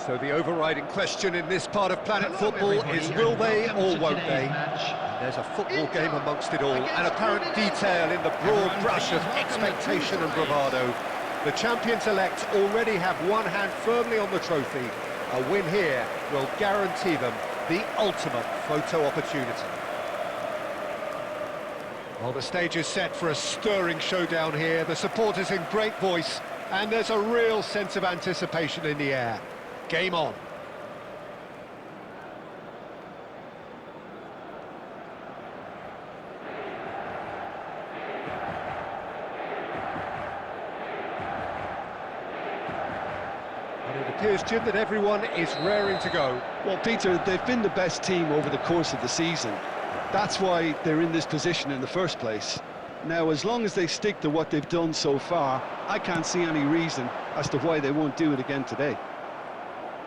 So the overriding question in this part of Planet Football is will they or won't they? And there's a football game amongst it all, an apparent detail in the broad brush of expectation and bravado. The champions-elect already have one hand firmly on the trophy. A win here will guarantee them the ultimate photo opportunity. Well, the stage is set for a stirring showdown here. The supporters in great voice, and there's a real sense of anticipation in the air. Game on. And it appears, Jim, that everyone is raring to go. Well, Peter, they've been the best team over the course of the season. That's why they're in this position in the first place. Now, as long as they stick to what they've done so far, I can't see any reason as to why they won't do it again today.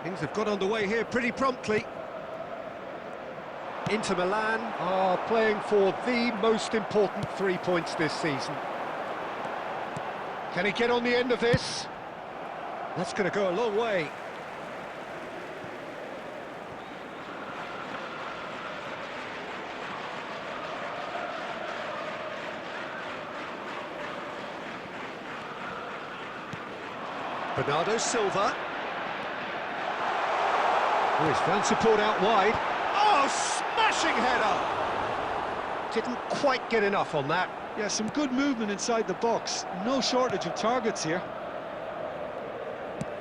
Things have got underway here pretty promptly. Inter Milan are playing for the most important 3 points this season. Can he get on the end of this? That's going to go a long way. Bernardo Silva. Oh, he's found support out wide. Oh, smashing header! Didn't quite get enough on that. Yeah, some good movement inside the box. No shortage of targets here.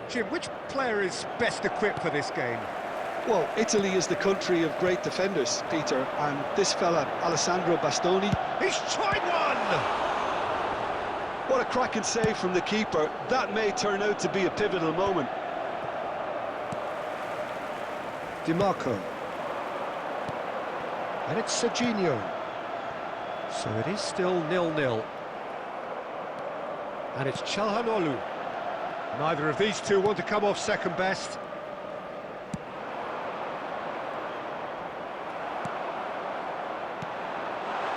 Jim, which player is best equipped for this game? Well, Italy is the country of great defenders, Peter, and this fella, Alessandro Bastoni... He's tried one! What a cracking save from the keeper. That may turn out to be a pivotal moment. Di Marco. And it's Serginho. So it is still 0-0. And it's Çalhanoğlu. Neither of these two want to come off second best.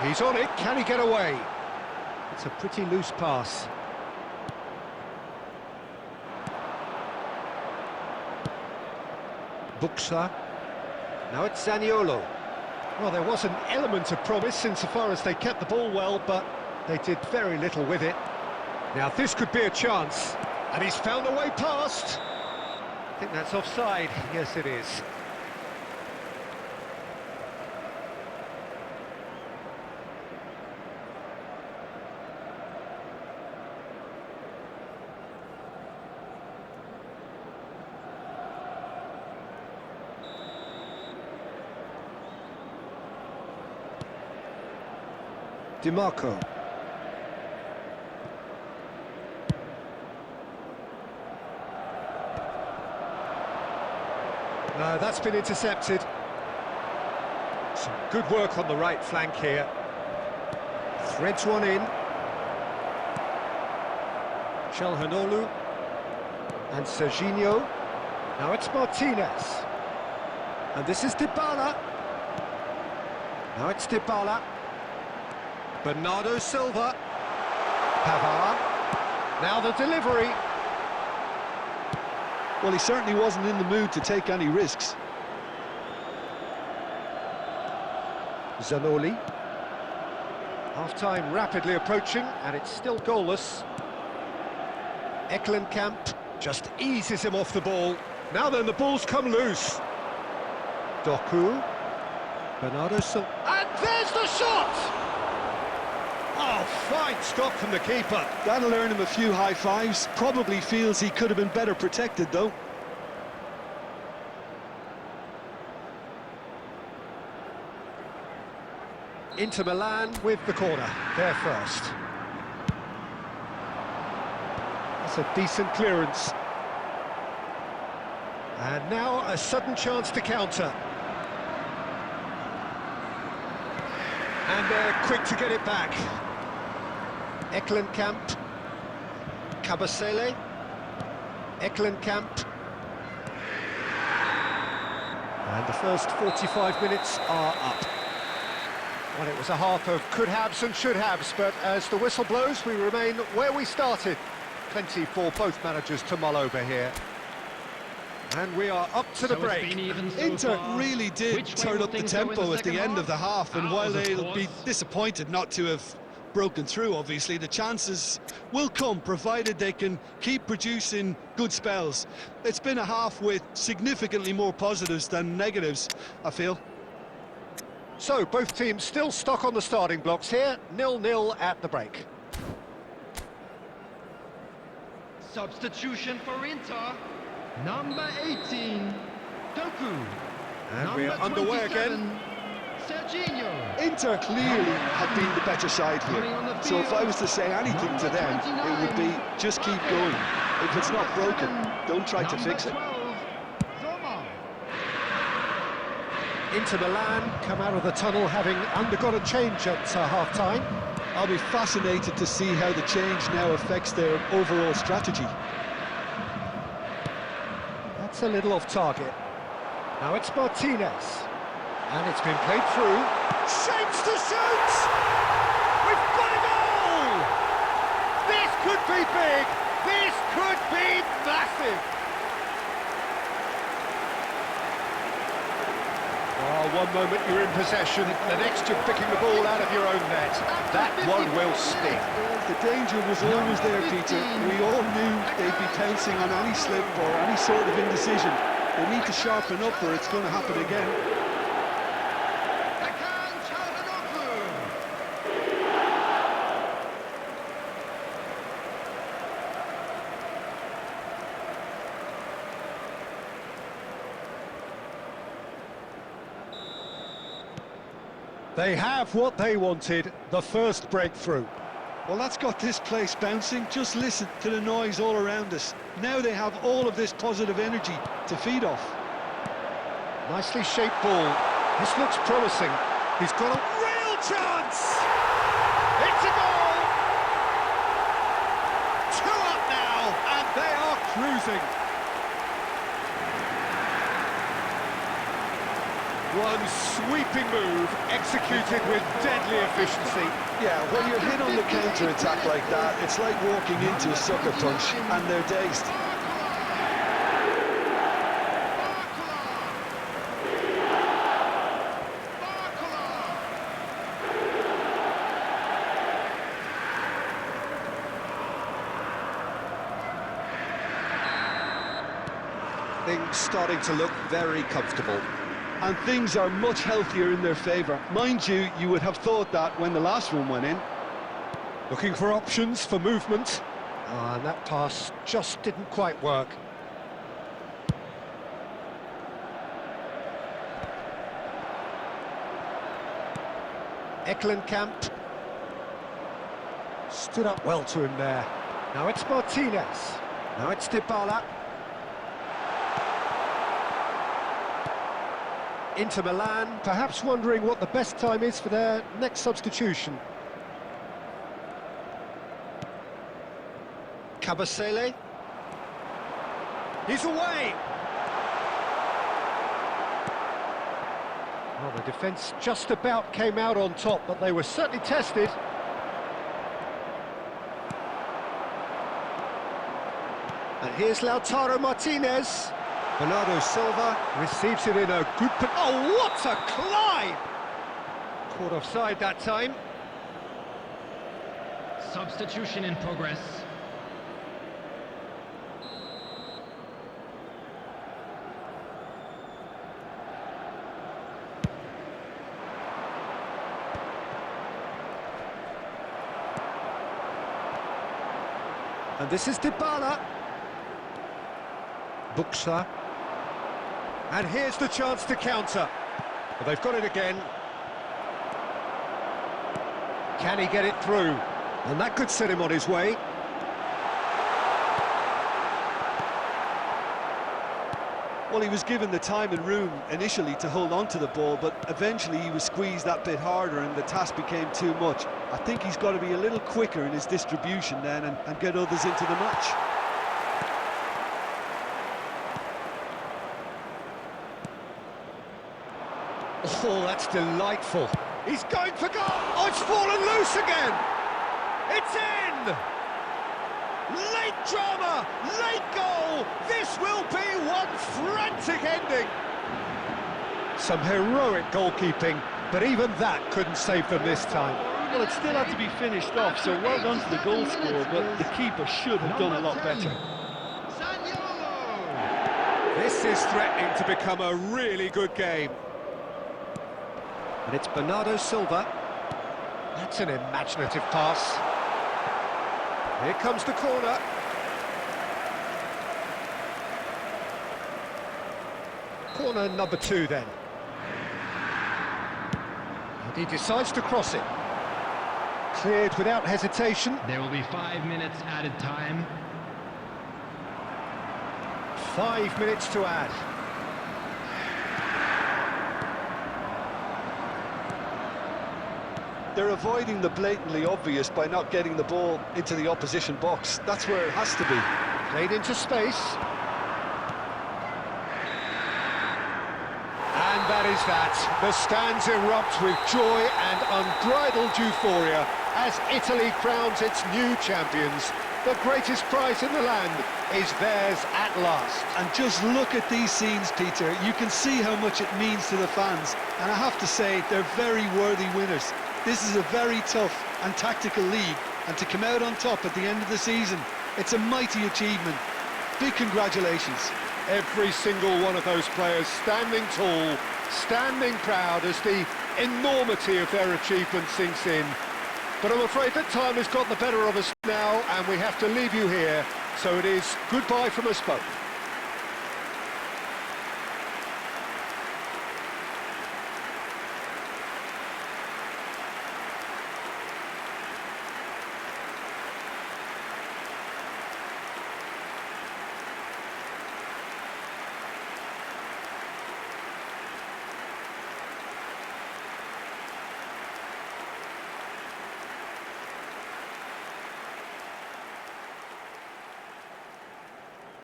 He's on it, can he get away? It's a pretty loose pass. Buxa. Now it's Zaniolo. Well, there was an element of promise insofar as they kept the ball well, but they did very little with it. Now this could be a chance, and he's found a way past. I think that's offside. Yes, it is. Di Marco. No, that's been intercepted. Some good work on the right flank here. Threads one in. Çalhanoğlu. And Serginho. Now it's Martinez. And this is Dybala. Now it's Dybala. Bernardo Silva. Pavard. Now the delivery. Well, he certainly wasn't in the mood to take any risks. Zanoli. Half-time rapidly approaching, and it's still goalless. Eklenkamp just eases him off the ball. Now then, the ball's come loose. Doku. Bernardo Silva. And there's the shot! Oh, fine stop from the keeper. That'll earn him a few high fives. Probably feels he could have been better protected, though. Inter Milan with the corner. They're first. That's a decent clearance. And now a sudden chance to counter. And they're quick to get it back. Eklenkamp. Kabasele. Eklenkamp. And the first 45 minutes are up. Well, it was a half of could-haves and should-haves, but as the whistle blows, we remain where we started. Plenty for both managers to mull over here. And we are up to the break. Inter really did turn up the tempo at the end of the half, and while they'll be disappointed not to have broken through, obviously, the chances will come, provided they can keep producing good spells. It's been a half with significantly more positives than negatives, I feel. So, both teams still stuck on the starting blocks here, 0-0 at the break. Substitution for Inter, number 18, Doku. And we're underway again. Serginho. Inter clearly have been the better side here, so if I was to say anything to them, it would be just keep going. If it's not broken, don't try to fix it. Inter Milan come out of the tunnel having undergone a change at half-time. I'll be fascinated to see how the change now affects their overall strategy. That's a little off target. Now it's Martinez. And it's been played through. Shapes to shoot! We've got a goal! This could be big! This could be massive! Oh, one moment you're in possession, the next you're picking the ball out of your own net. That one will sting. The danger was always there, Peter. We all knew they'd be pouncing on any slip or any sort of indecision. They need to sharpen up or it's going to happen again. They have what they wanted, the first breakthrough. Well, that's got this place bouncing. Just listen to the noise all around us. Now they have all of this positive energy to feed off. Nicely shaped ball. This looks promising. He's got a real chance! It's a goal! 2 up now, and they are cruising. One sweeping move, executed with deadly efficiency. Yeah, when you're hit on the counter-attack like that, it's like walking into a sucker punch, and they're dazed. Things starting to look very comfortable. And things are much healthier in their favour. Mind you, you would have thought that when the last one went in. Looking for options for movement. And that pass just didn't quite work. Eklenkamp stood up well to him there. Now it's Martinez. Now it's Dybala. Inter Milan, perhaps wondering what the best time is for their next substitution. Kabasele. He's away! Well, the defence just about came out on top, but they were certainly tested. And here's Lautaro Martinez. Bernardo Silva receives it in a good... Oh, what a climb! Caught offside that time. Substitution in progress. And this is Dybala. Buxa. And here's the chance to counter. Well, they've got it again. Can he get it through? And that could set him on his way. Well, he was given the time and room initially to hold on to the ball, but eventually he was squeezed that bit harder and the task became too much. I think he's got to be a little quicker in his distribution then and get others into the match. Oh, that's delightful. He's going for goal. Oh, it's fallen loose again. It's in. Late drama, late goal. This will be one frantic ending. Some heroic goalkeeping, but even that couldn't save them this time. Well, it still had to be finished off, so well done to the goal scorer, but the keeper should have done a lot better. This is threatening to become a really good game. And it's Bernardo Silva. That's an imaginative pass. Here comes the corner. Corner number 2 then. And he decides to cross it. Cleared without hesitation. There will be 5 minutes added time. 5 minutes to add. They're avoiding the blatantly obvious by not getting the ball into the opposition box. That's where it has to be. Played into space. And that is that. The stands erupt with joy and unbridled euphoria as Italy crowns its new champions. The greatest prize in the land is theirs at last. And just look at these scenes, Peter. You can see how much it means to the fans. And I have to say, they're very worthy winners. This is a very tough and tactical league. And to come out on top at the end of the season, it's a mighty achievement. Big congratulations. Every single one of those players standing tall, standing proud as the enormity of their achievement sinks in. But I'm afraid that time has got the better of us now, and we have to leave you here. So it is goodbye from us both.